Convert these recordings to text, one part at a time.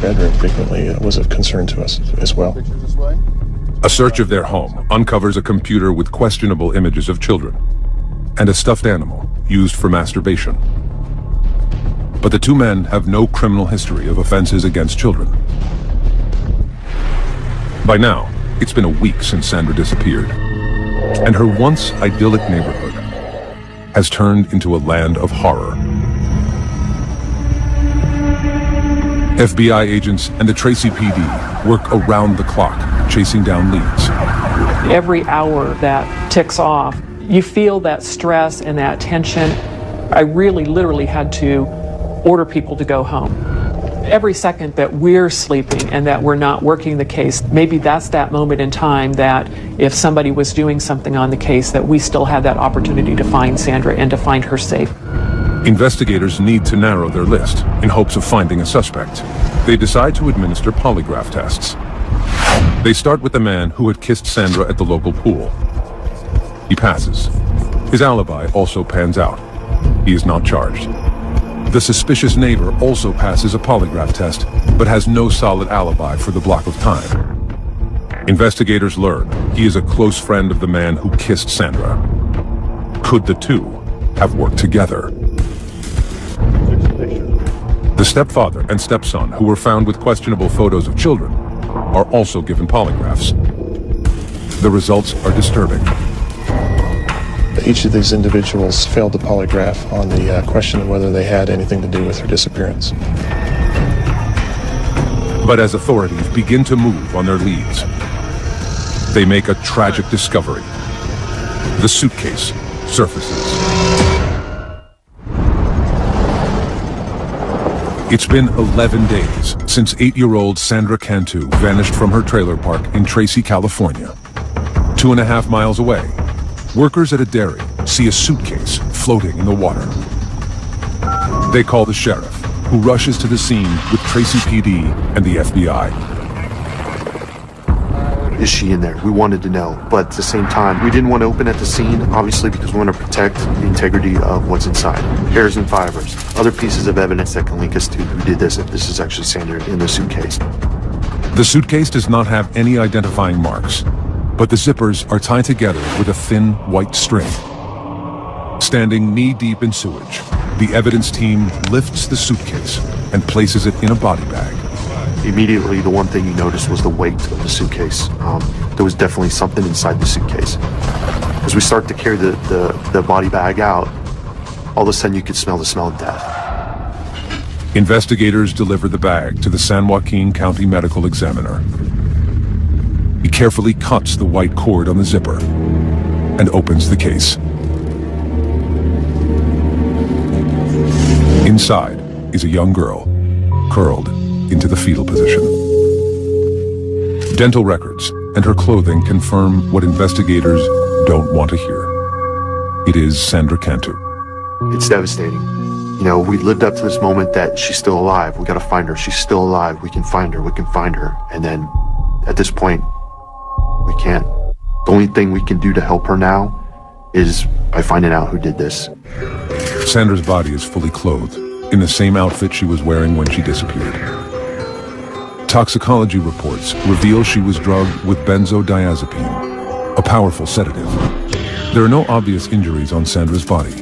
bedroom frequently was of concern to us as well. A search of their home uncovers a computer with questionable images of children and a stuffed animal used for masturbation. But the two men have no criminal history of offenses against children. By now, it's been a week since Sandra disappeared, and her once idyllic neighborhood has turned into a land of horror. FBI agents and the Tracy PD work around the clock, chasing down leads. Every hour that ticks off, you feel that stress and that tension. I really literally had to order people to go home. Every second that we're sleeping and that we're not working the case, maybe that's that moment in time that if somebody was doing something on the case, that we still had that opportunity to find Sandra and to find her safe. Investigators need to narrow their list in hopes of finding a suspect. They decide to administer polygraph tests. They start with the man who had kissed Sandra at the local pool. He passes. His alibi also pans out. He is not charged. The suspicious neighbor also passes a polygraph test, but has no solid alibi for the block of time. Investigators learn he is a close friend of the man who kissed Sandra. Could the two have worked together? The stepfather and stepson, who were found with questionable photos of children, are also given polygraphs. The results are disturbing. Each of these individuals failed the polygraph on the question of whether they had anything to do with her disappearance. But as authorities begin to move on their leads, they make a tragic discovery. The suitcase surfaces. It's been 11 days since 8-year-old Sandra Cantu vanished from her trailer park in Tracy, California. 2.5 miles away, workers at a dairy see a suitcase floating in the water. They call the sheriff, who rushes to the scene with Tracy PD and the FBI. Is she in there? We wanted to know, but at the same time, we didn't want to open at the scene, obviously, because we want to protect the integrity of what's inside. Hairs and fibers, other pieces of evidence that can link us to who did this, if this is actually Sandra in the suitcase. The suitcase does not have any identifying marks, but the zippers are tied together with a thin white string. Standing knee-deep in sewage, the evidence team lifts the suitcase and places it in a body bag. Immediately, the one thing you noticed was the weight of the suitcase. There was definitely something inside the suitcase. As we start to carry the body bag out, all of a sudden you could smell the smell of death. Investigators deliver the bag to the San Joaquin County Medical Examiner. He carefully cuts the white cord on the zipper and opens the case. Inside is a young girl, curled into the fetal position. Dental records and her clothing confirm what investigators don't want to hear. It is Sandra Cantu. It's devastating. You know, we lived up to this moment that she's still alive. We gotta find her. She's still alive. We can find her. We can find her. And then, at this point, we can't. The only thing we can do to help her now is by finding out who did this. Sandra's body is fully clothed, in the same outfit she was wearing when she disappeared. Toxicology reports reveal she was drugged with benzodiazepine, a powerful sedative. There are no obvious injuries on Sandra's body.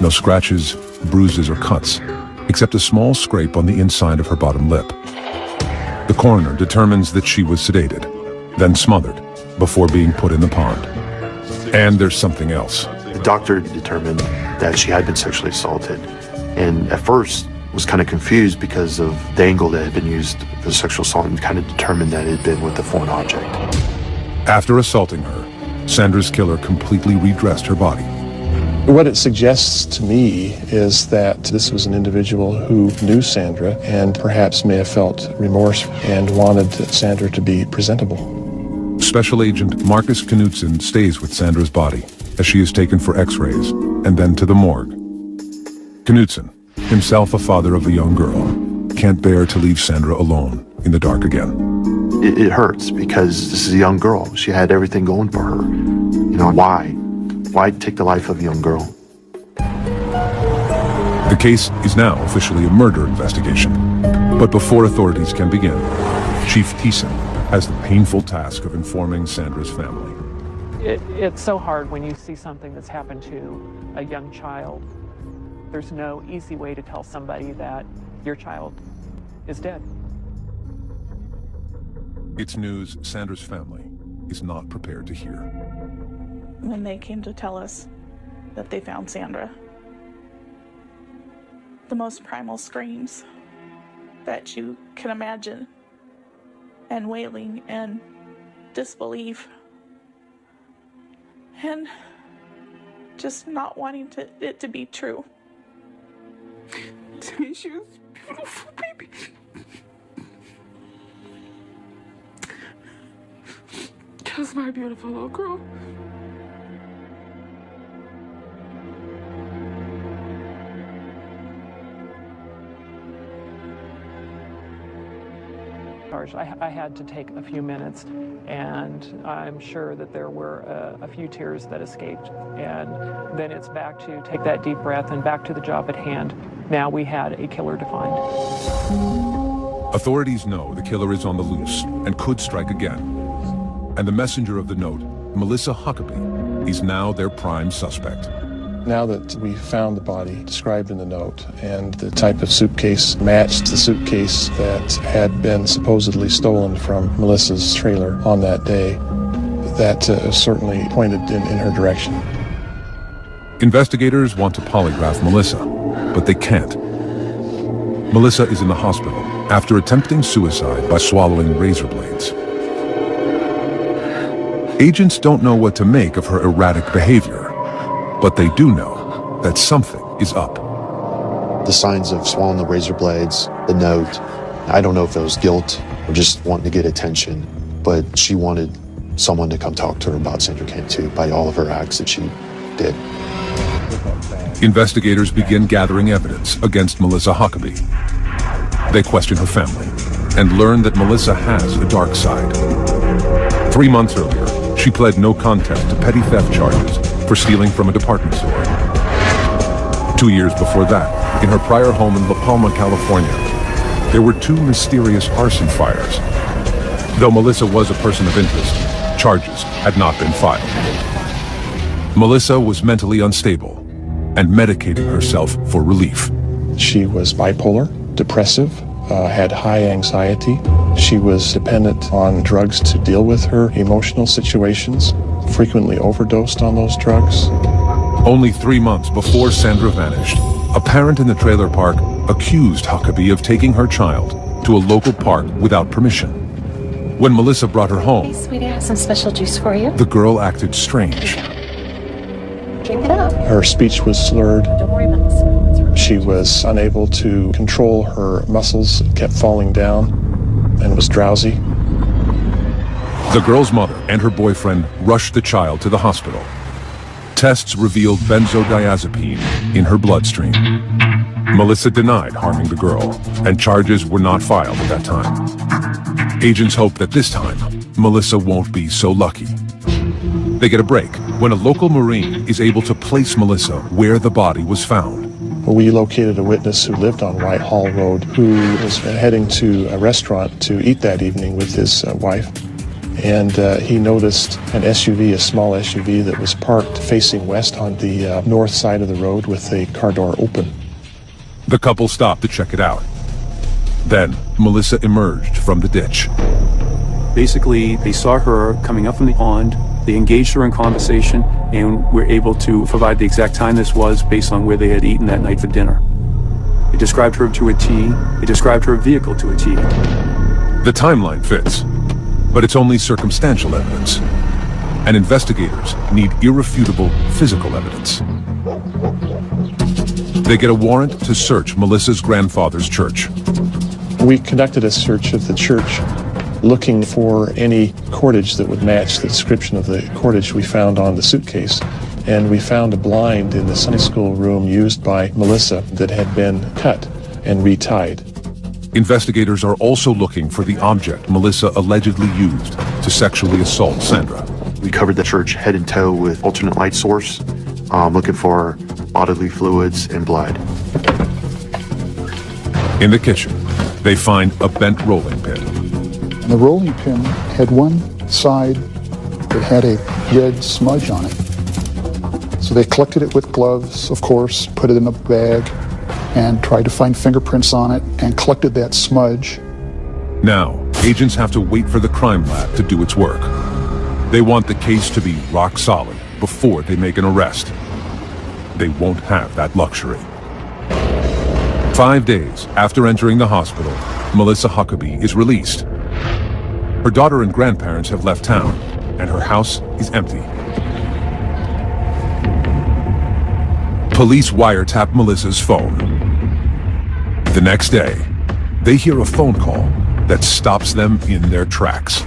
No scratches, bruises, or cuts, except a small scrape on the inside of her bottom lip. The coroner determines that she was sedated, then smothered, before being put in the pond. And there's something else. The doctor determined that she had been sexually assaulted, and at first was kind of confused because of the angle that had been used for the sexual assault, and kind of determined that it had been with a foreign object. After assaulting her, Sandra's killer completely redressed her body. What it suggests to me is that this was an individual who knew Sandra and perhaps may have felt remorse and wanted Sandra to be presentable. Special Agent Marcus Knudsen stays with Sandra's body as she is taken for x-rays and then to the morgue. Knudsen, himself a father of a young girl, can't bear to leave Sandra alone in the dark again. It hurts because this is a young girl. She had everything going for her. You know, why? Why take the life of a young girl? The case is now officially a murder investigation, But before authorities can begin, Chief Thiessen has the painful task of informing Sandra's family. It's so hard when you see something that's happened to a young child. There's no easy way to tell somebody that your child is dead. It's news Sandra's family is not prepared to hear. When they came to tell us that they found Sandra, the most primal screams that you can imagine, and wailing and disbelief, and just not wanting it to be true. To me, she was a beautiful baby. Just my beautiful little girl. I had to take a few minutes, and I'm sure that there were a few tears that escaped. And then it's back to take that deep breath and back to the job at hand. Now we had a killer to find. Authorities know the killer is on the loose and could strike again. And the messenger of the note, Melissa Huckabee, is now their prime suspect. Now that we found the body described in the note, and the type of suitcase matched the suitcase that had been supposedly stolen from Melissa's trailer on that day, that certainly pointed in her direction. Investigators want to polygraph Melissa, but they can't. Melissa is in the hospital after attempting suicide by swallowing razor blades. Agents don't know what to make of her erratic behavior, but they do know that something is up. The signs of swallowing the razor blades, the note, I don't know if it was guilt or just wanting to get attention, but she wanted someone to come talk to her about Sandra Cantu by all of her acts that she did. Investigators begin gathering evidence against Melissa Huckabee. They question her family and learn that Melissa has a dark side. 3 months earlier, she pled no contest to petty theft charges for stealing from a department store. 2 years before that, in her prior home in La Palma, California, there were 2 mysterious arson fires. Though Melissa was a person of interest, charges had not been filed. Melissa was mentally unstable and medicating herself for relief. She was bipolar, depressive, had high anxiety. She was dependent on drugs to deal with her emotional situations, frequently overdosed on those drugs. Only 3 months before Sandra vanished, a parent in the trailer park accused Huckabee of taking her child to a local park without permission. When Melissa brought her home, Hey, sweetie, I have some special juice for you. the girl acted strange. Drink it up. Her speech was slurred. Don't worry about this. It's really She was unable to control her muscles, kept falling down, and was drowsy. The girl's mother and her boyfriend rushed the child to the hospital. Tests revealed benzodiazepine in her bloodstream. Melissa denied harming the girl, and charges were not filed at that time. Agents hope that this time, Melissa won't be so lucky. They get a break when a local Marine is able to place Melissa where the body was found. We located a witness who lived on Whitehall Road who was heading to a restaurant to eat that evening with his wife. And he noticed an SUV, a small SUV that was parked facing west on the north side of the road with the car door open. The couple stopped to check it out. Then, Melissa emerged from the ditch. Basically, they saw her coming up from the pond, they engaged her in conversation, and were able to provide the exact time this was based on where they had eaten that night for dinner. They described her to a T, they described her vehicle to a T. The timeline fits, but it's only circumstantial evidence. And investigators need irrefutable physical evidence. They get a warrant to search Melissa's grandfather's church. We conducted a search of the church looking for any cordage that would match the description of the cordage we found on the suitcase. And we found a blind in the Sunday school room used by Melissa that had been cut and retied. Investigators are also looking for the object Melissa allegedly used to sexually assault Sandra. We covered the church head and toe with alternate light source, looking for bodily fluids and blood. In the kitchen, They find a bent rolling pin. And the rolling pin had one side that had a red smudge on it. So they collected it with gloves, of course, put it in a bag, and tried to find fingerprints on it and collected that smudge. Now, agents have to wait for the crime lab to do its work. They want the case to be rock solid before they make an arrest. They won't have that luxury. 5 days after entering the hospital, Melissa Huckabee is released. Her daughter and grandparents have left town, and her house is empty. Police wiretap Melissa's phone. The next day, they hear a phone call that stops them in their tracks.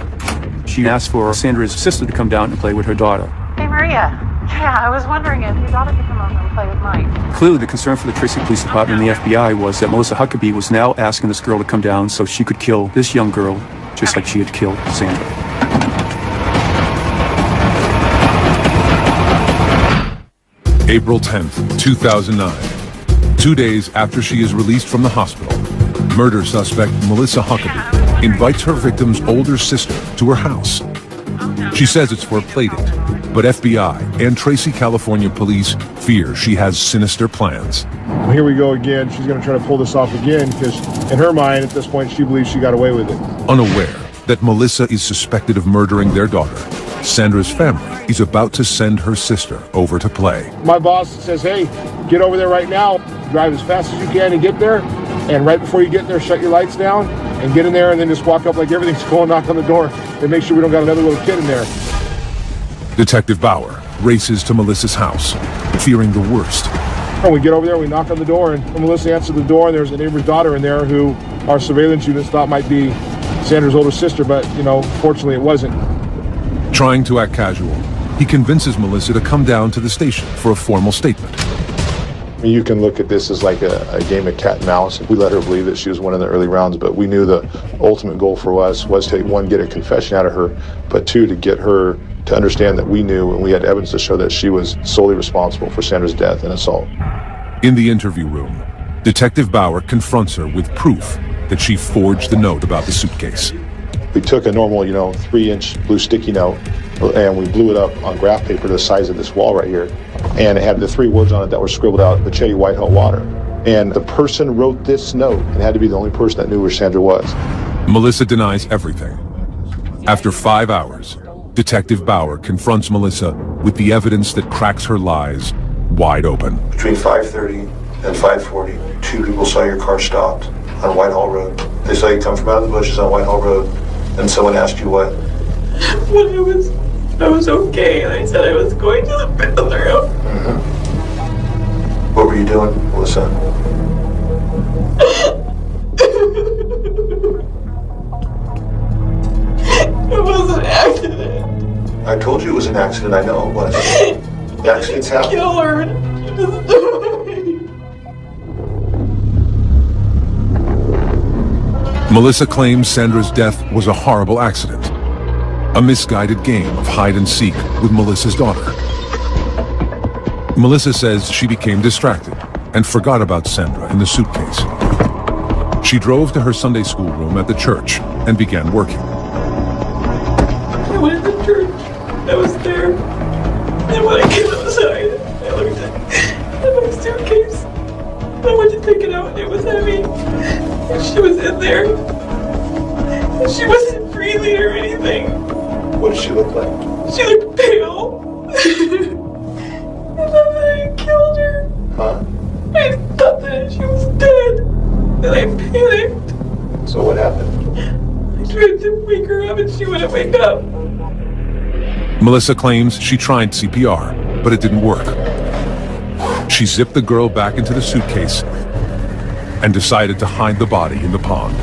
She asked for Sandra's sister to come down and play with her daughter. Hey, Maria. Yeah, I was wondering if your daughter could come over and play with Mike. Clearly, the concern for the Tracy Police Department and the FBI was that Melissa Huckabee was now asking this girl to come down so she could kill this young girl, just like she had killed Sandra. April 10th, 2009. 2 days after she is released from the hospital, murder suspect Melissa Huckabee invites her victim's older sister to her house. She says it's for a playdate, but FBI and Tracy, California police fear she has sinister plans. Here we go again. She's going to try to pull this off again because in her mind at this point she believes she got away with it. Unaware that Melissa is suspected of murdering their daughter, Sandra's family is about to send her sister over to play. My boss says, hey, get over there right now, drive as fast as you can and get there, and right before you get there, shut your lights down and get in there and then just walk up like everything's cool, knock on the door and make sure we don't got another little kid in there. Detective Bauer races to Melissa's house, fearing the worst. When we get over there, we knock on the door, and Melissa answered the door, and there's a neighbor's daughter in there who our surveillance units thought might be Sandra's older sister, but, you know, fortunately it wasn't. Trying to act casual, he convinces Melissa to come down to the station for a formal statement. You can look at this as like a game of cat and mouse. We let her believe that she was one of the early rounds, but we knew the ultimate goal for us was to, one, get a confession out of her, but two, to get her to understand that we knew and we had evidence to show that she was solely responsible for Sandra's death and assault. In the interview room, Detective Bauer confronts her with proof that she forged the note about the suitcase. We took a normal, 3-inch blue sticky note and we blew it up on graph paper the size of this wall right here. And it had the 3 words on it that were scribbled out, Machete White Hot Water. And the person wrote this note and had to be the only person that knew where Sandra was. Melissa denies everything. After 5 hours, Detective Bauer confronts Melissa with the evidence that cracks her lies wide open. Between 5:30 and 5:40, 2 people saw your car stopped on Whitehall Road. They saw you come from out of the bushes on Whitehall Road, and someone asked you what? When I was okay, and I said I was going to the bathroom. Mm-hmm. What were you doing, Melissa? It was an accident. I told you it was an accident, I know it was. Accidents happen. Kill her. She just died. Melissa claims Sandra's death was a horrible accident, a misguided game of hide and seek with Melissa's daughter. Melissa says she became distracted and forgot about Sandra in the suitcase. She drove to her Sunday school room at the church and began working. I went to church. I was there. And when I came outside, I looked at my suitcase. I went to take it out and it was heavy. And she was in there. And she wasn't breathing or anything. What did she look like? She looked pale. I thought that I killed her. Huh? I thought that she was dead. And I panicked. So what happened? I tried to wake her up and she wouldn't wake up. Melissa claims she tried CPR, but it didn't work. She zipped the girl back into the suitcase and decided to hide the body in the pond.